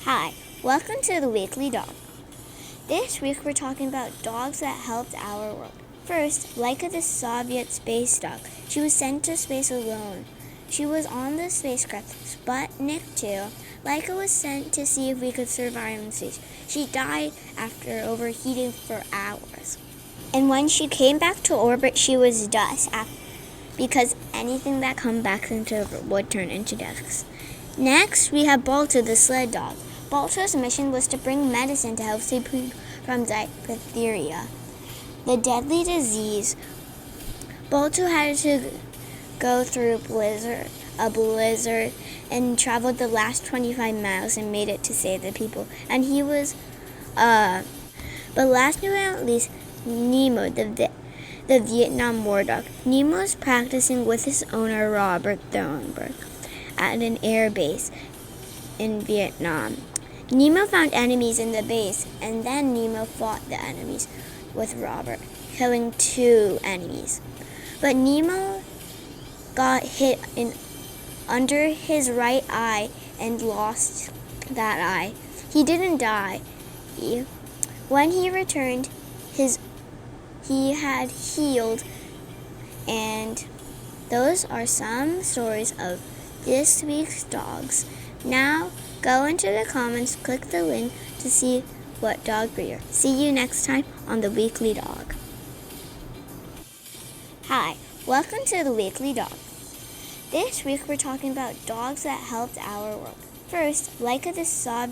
Hi, welcome to the Weekly Dog. This week we're talking about dogs that helped our world. First, Laika the Soviet space dog. She was sent to space alone. She was on the spacecraft Sputnik 2. Laika was sent to see if we could survive in space. She died after overheating for hours. And when she came back to orbit, she was dust because anything that comes back into orbit would turn into dust. Next, we have Balto the sled dog. Balto's mission was to bring medicine to help save people from diphtheria, the deadly disease. Balto had to go through a blizzard and traveled the last 25 miles and made it to save the people. And he was, but last but not least, Nemo, the Vietnam War dog. Nemo was practicing with his owner, Robert Thornburg, at an air base in Vietnam. Nemo found enemies in the base, and then Nemo fought the enemies with Robert, killing 2 enemies. But Nemo got hit under his right eye and lost that eye. He didn't die. When he returned, he had healed, and those are some stories of this week's dogs. Now, go into the comments, click the link to see what dog breeder. See you next time on the Weekly Dog. Hi, welcome to the Weekly Dog. This week we're talking about dogs that helped our world. First, Laika the Soviet